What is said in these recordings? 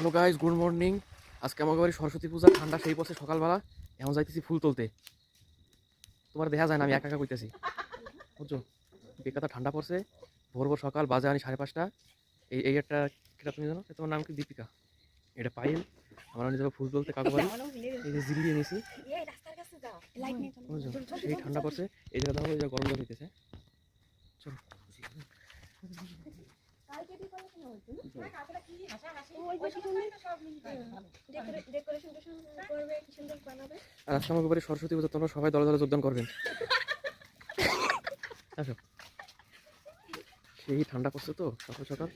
Hello guys, good morning. আজকে আমাকে বাড়ি সরস্বতী পূজা, ঠান্ডা সেই পথে সকালবেলা এখন যাইতেছি ফুল তুলতে। তোমার দেখা যায় না আমি একা একা কইতেছি, বুঝছো? বেকাতা ঠান্ডা পড়ছে, ভোর ভোর সকাল, বাজে আনি 5:30। এই একটা কিটা তুমি জানো? তোমার নাম কি? দীপিকা। এটা পায়েল। আমরা নিয়ে যাবো ফুল তুলতে কাকু বাড়ি। এই যে জিল্লি এনেছি, বুঝছো? সেই ঠান্ডা পড়ছে, এই জায়গা দেখো, এই জায়গা গরম জল হইতেছে। চলো আর আজকে আমাকে বাড়ি সরস্বতী পূজা, তোমরা সবাই দলে দলে যোগদান করবেন। আসো। সেই ঠান্ডা পড়ছে তো সকাল সকাল।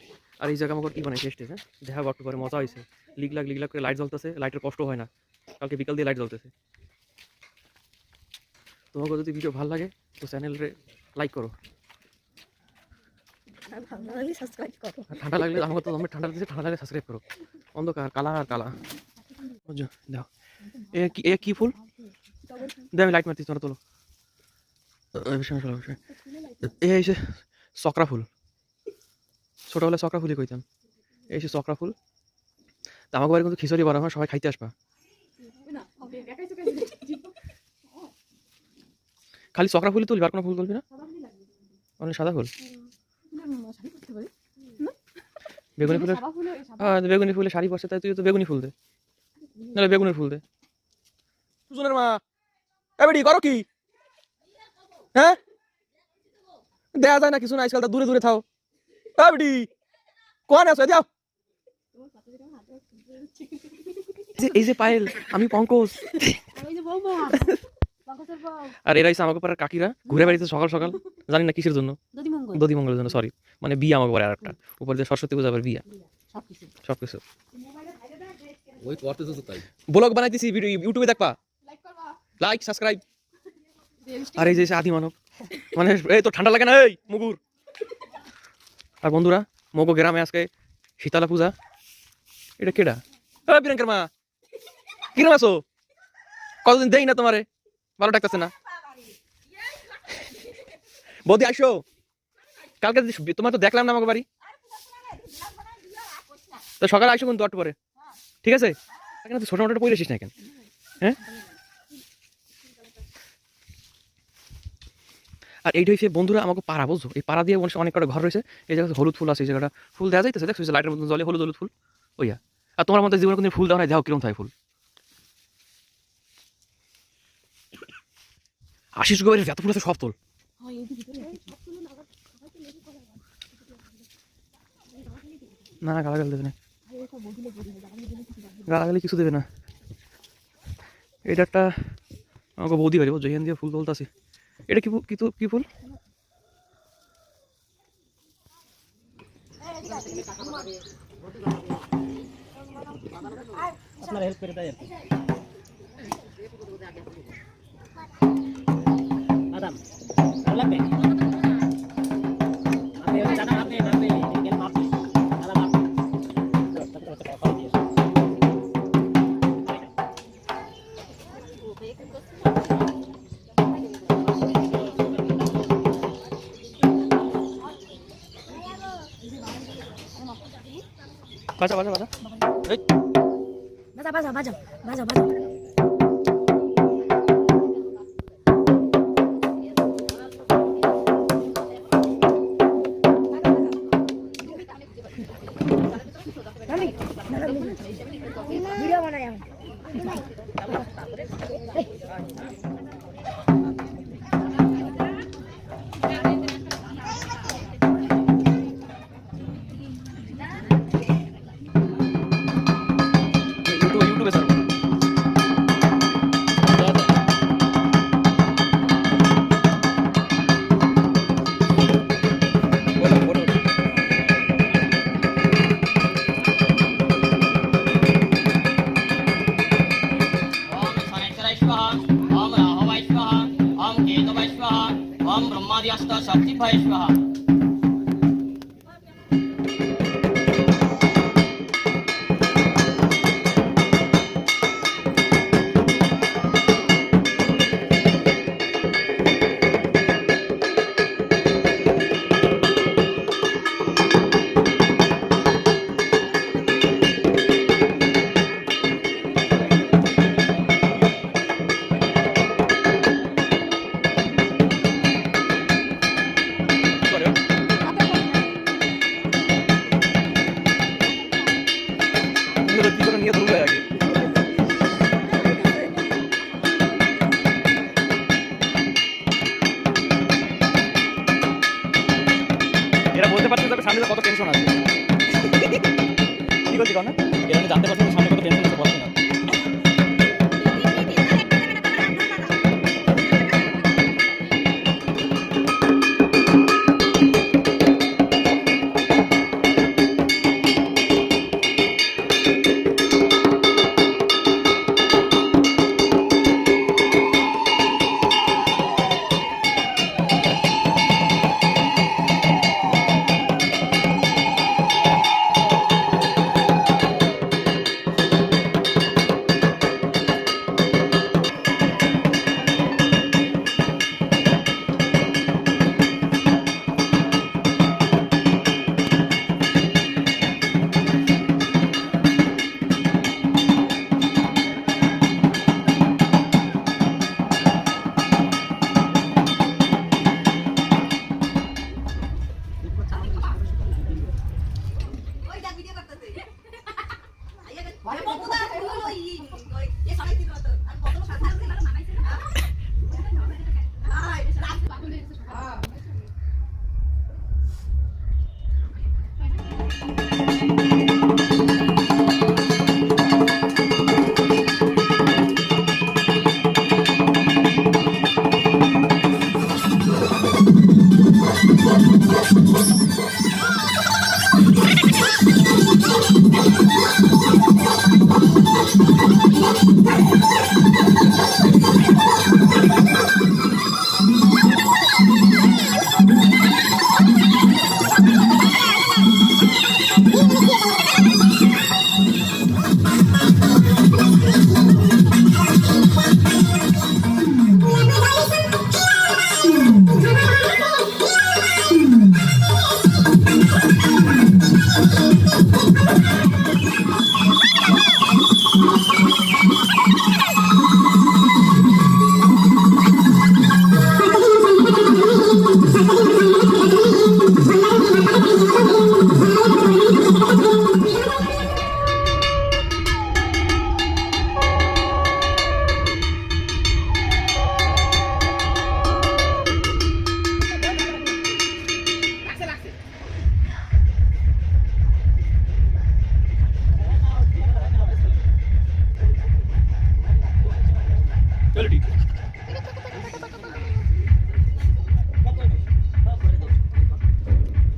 আর এই জায়গা আমাকে কি বানাইছে স্টেজ, হ্যাঁ দেখা গল্প করে মজা হয়েছে। লিগলাগ লিগলাগ করে লাইট জ্বলতেছে, লাইটের কষ্ট হয় না। কালকে বিকাল দিয়ে লাইট জ্বলতেছে। তোমাকে যদি ভিডিও ভালো লাগে তো চ্যানেলরে লাইক করো, ঠান্ডা লাগলে আমাকে তো আমি ঠান্ডা লাগছে, ঠান্ডা লাগলে সাবস্ক্রাইব করো। অন্ধকার কালা আর কালা, বুঝছো? দাও এ কি ফুল? দে আমি লাইট মারছি, তোমরা তোলো। এ এসে চক্রা ফুল, ছোটবেলায় চক্রা ফুলই কইতাম। এই সে চক্রা ফুল। তা আমাকে বাড়ি কিন্তু খিচুড়ি বানানো হয়, সবাই খাইতে আসবা। খালি চক্রা ফুলই তুলবি, আর কোনো ফুল তুলবি না? অনেক সাদা ফুল, বেগুনি ফুলের, হ্যাঁ বেগুনি ফুলের শাড়ি পরছে, তাই তুই তো বেগুনি ফুল দে, নাহলে বেগুনের ফুল দে। সুজনের মা এবারে করো কি? হ্যাঁ দেয়া যায় না কিছু না, আজকাল দূরে দূরে থাও। এবারে কোন আছো? যাও। এই যে পায়েল, আমি পঙ্কজ। আর এরাই আমাকে পাড়ার কাকিরা ঘুরে বেড়াইছে সকাল সকাল, জানি না কিসের জন্য। দধি মঙ্গলের জন্য, সরি, মানে বিয়া আমাকে পারে আর একটা উপর দিয়ে সরস্বতী পূজা, আবার বিয়া, সবকিছু। ব্লগ বানাইতেছি, ভিডিও ইউটিউবে দেখবা, লাইক সাবস্ক্রাইব। আর এই যে আদি মানব, মানে এই তো ঠান্ডা লাগে না এই মুগুর। আর বন্ধুরা, মগো গ্রামে আজকে শীতলা পূজা। এটা কেডা? বিরাঙ্কের মা, কিরম আছো? কতদিন দেই না তোমারে, ভালো ডাকতেছে না। বৌদি আসো, কালকে তোমার তো দেখলাম না আমাকে বাড়ি, তো সকালে আসো কিন্তু একটু পরে, ঠিক আছে? এখানে তুই ছোট মোটো পড়ে আসিস না কেন? হ্যাঁ, আর এইটা হচ্ছে বন্ধুরা আমাকে পাড়া, বুঝছো? এই পাড়া দিয়ে অনেক কটা ঘর রয়েছে। এই জায়গায় হলুদ ফুল আছে, এই জায়গাটা ফুল দেওয়া যাইতেছে, দেখছো লাইটের মতন জলে হলুদ হলুদ ফুল ওইয়া। আর তোমার মধ্যে জীবনে কোনো ফুল দেওয়া নাই, দেখো কিরম থাকে ফুল। আশিস গোবরের যত ফুল আছে সব তোল। না গালাগালি দেবে না, গালাগালি কিছু দেবে না। এটা একটা আমাকে বৌদি বাড়ি, বুঝছো? এখান দিয়ে ফুল তুলতেছি। এটা কি কি ফুল? আপনারা হেল্প করে দেয় আদাম লাগবে। আপনি ওটা জানা, আপনি আপনি গেল মাপ দিন আদাম মাপ বাজা বাজা বাজা এই বাজা বাজা বাজা বাজা বাজা। ভিডিও বানাই আমি। ইউটিউবে স্যার शक्तिभय स्वाहा। কি করে নিয়ে ধরবে আগে এরা বলতে পারছে তবে সামনে কত টেনশন আছে কি করছি না এরা জানতে পারছে সামনে কত টেনশন আছে বলছে না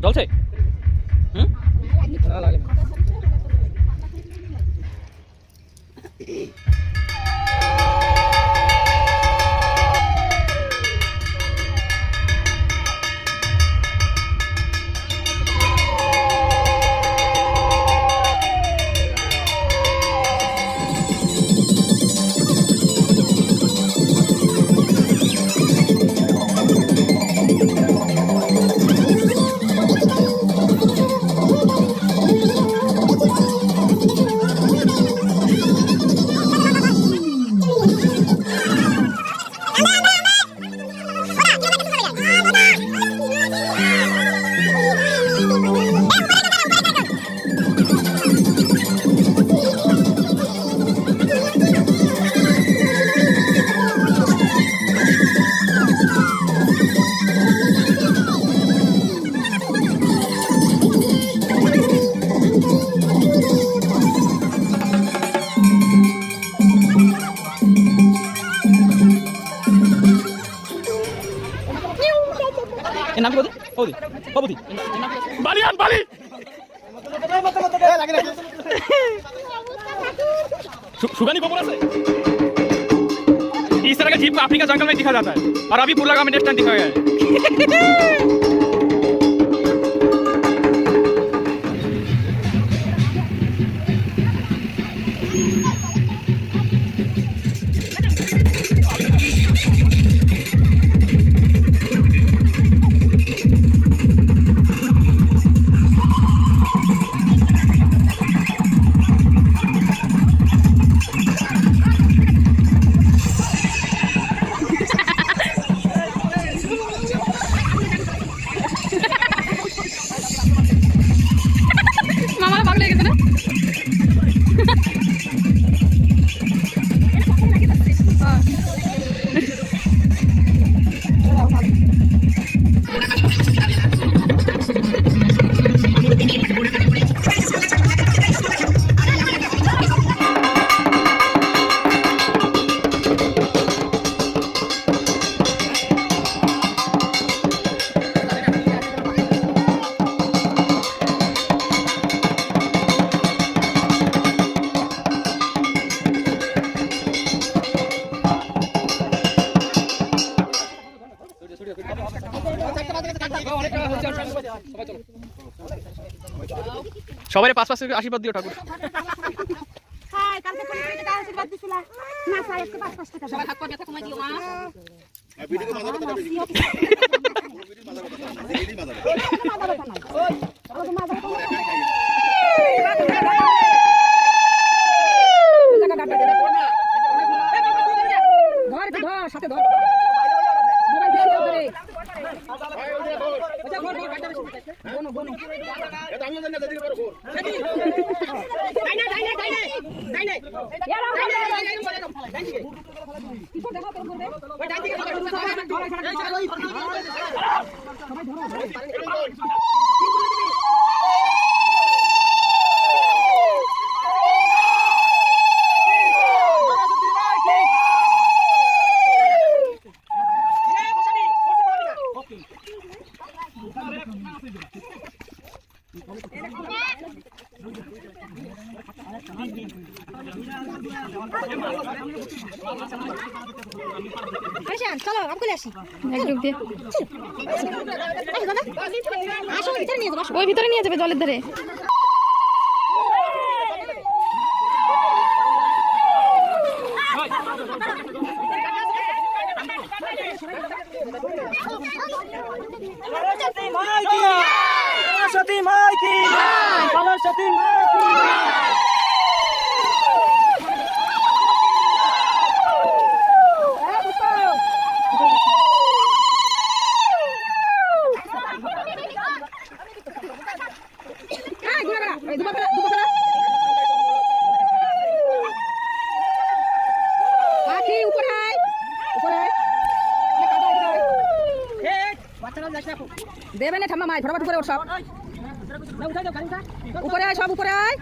চলছে এর নাম কি বৌদি বৌদি বৌদি বালিয়ান বালি सुगानी गोबर है इस तरह का जीप अफ्रीका जंगल में दिखा जाता है और अभी पुरला में नेक्स्ट टाइम दिखाया गया है সবাই 5-5 করে আশীর্বাদ দিও ঠাকুর। হাই কালকে ফোন করে টাকা আশীর্বাদ দিছিলা না স্যার একটু 5-5 টাকা সবাই হাত পা ব্যথা কমাই দিও মা ভিডিও মাঝে কথা ভিডিও সাথে ধর চলো আমি আসি ওই ভিতরে নিয়ে যাবে জলের ধারে সরস্বতী মাই কি সরস্বতী মাই কি দেবে না ঠাম্মা মাই ফটাফট উপরে ওর সব উপরে আয় সব উপরে আয়